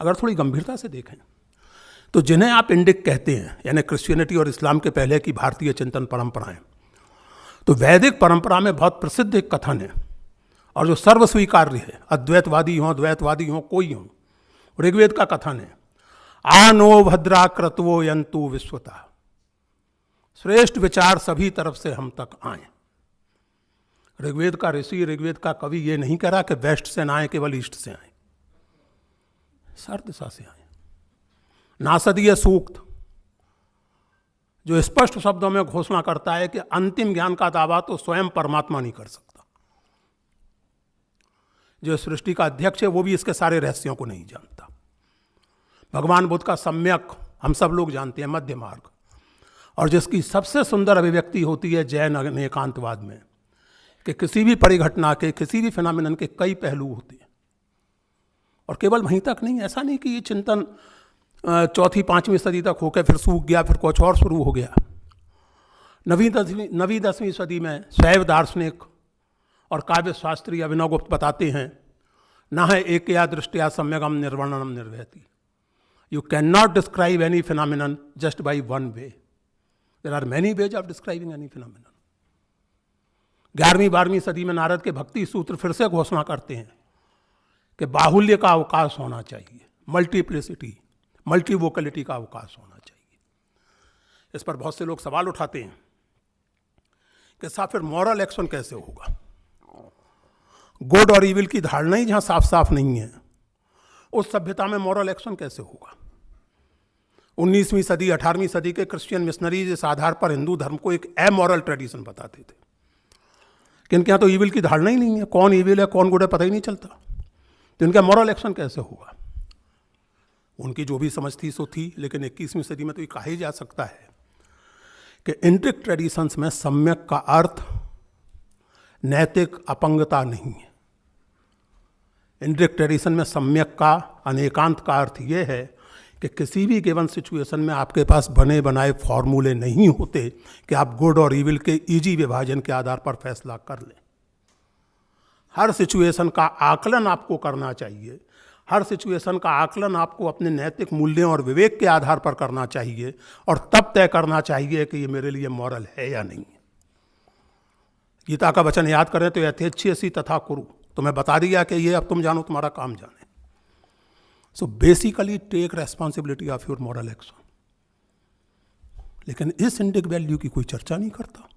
अगर थोड़ी गंभीरता से देखें तो जिन्हें आप इंडिक कहते हैं, यानी क्रिश्चियनिटी और इस्लाम के पहले की भारतीय चिंतन परंपराएं, तो वैदिक परंपरा में बहुत प्रसिद्ध एक कथन है और जो सर्वस्वीकार्य है, अद्वैतवादी हों द्वैतवादी हों कोई हों, ऋग्वेद का कथन है, आनो भद्रा क्रतवो यंतु विश्वता, श्रेष्ठ विचार सभी तरफ से हम तक आए। ऋग्वेद का ऋषि, ऋग्वेद का कवि ये नहीं कह रहा कि वेस्ट से ना आए, केवल ईस्ट से आए, सर्व दिशा से आए। नासदीय सूक्त जो स्पष्ट शब्दों में घोषणा करता है कि अंतिम ज्ञान का दावा तो स्वयं परमात्मा नहीं कर सकता। जो सृष्टि का अध्यक्ष है वो भी इसके सारे रहस्यों को नहीं जानता। भगवान बुद्ध का सम्यक हम सब लोग जानते हैं, मध्य मार्ग, और जिसकी सबसे सुंदर अभिव्यक्ति होती है जैन अनेकांतवाद में, कि किसी भी परिघटना के, किसी भी फिनोमिनन के कई पहलू होते हैं। और केवल वहीं तक नहीं, ऐसा नहीं कि ये चिंतन 4वीं-5वीं सदी तक होकर फिर सूख गया, फिर कुछ और शुरू हो गया। 9वीं-10वीं सदी में शैव दार्शनिक और काव्य शास्त्री अभिनव गुप्त बताते हैं, न है एकया दृष्टिया सम्यगम निर्वर्णनम निर्वहति, you can not describe any phenomenon just by one way, there are many ways of describing any phenomenon. 11वीं-12वीं सदी में नारद के भक्ति सूत्र फिर से घोषणा करते हैं कि बाहुल्य का अवकाश होना चाहिए, मल्टीप्लिसिटी, मल्टीवोकलिटी का अवकाश होना चाहिए। इस पर बहुत से लोग सवाल उठाते हैं कि साहब फिर मॉरल एक्शन कैसे होगा? गुड और इविल की धारणा ही जहां साफ साफ नहीं है, उस सभ्यता में मॉरल एक्शन कैसे होगा? 19वीं सदी 18वीं सदी के क्रिश्चियन मिशनरीज इस आधार पर हिंदू धर्म को एक एमोरल ट्रेडिशन बताते थे कि इनके यहाँ तो इविल की धारणा ही नहीं है, कौन इविल है कौन गुड है पता ही नहीं चलता, तो इनका मॉरल एक्शन कैसे होगा? उनकी जो भी समझ थी सो थी, लेकिन 21वीं सदी में तो ये कहा ही जा सकता है कि इंडिक ट्रेडिशंस में सम्यक का अर्थ नैतिक अपंगता नहीं है। इंडिक ट्रेडिशन में सम्यक का, अनेकांत का अर्थ ये है कि किसी भी गिवन सिचुएशन में आपके पास बने बनाए फॉर्मूले नहीं होते कि आप गुड और इविल के इजी विभाजन के आधार पर फैसला कर लें। हर सिचुएशन का आकलन आपको करना चाहिए, हर सिचुएशन का आकलन आपको अपने नैतिक मूल्यों और विवेक के आधार पर करना चाहिए, और तब तय करना चाहिए कि ये मेरे लिए मॉरल है या नहीं। गीता का वचन याद करें तो यथेच्छसी तथा कुरु, तुम्हें बता दिया कि ये अब तुम जानो, तुम्हारा काम जाने। So basically take responsibility of your moral action. लेकिन इस इंडिक वैल्यू की कोई चर्चा नहीं करता।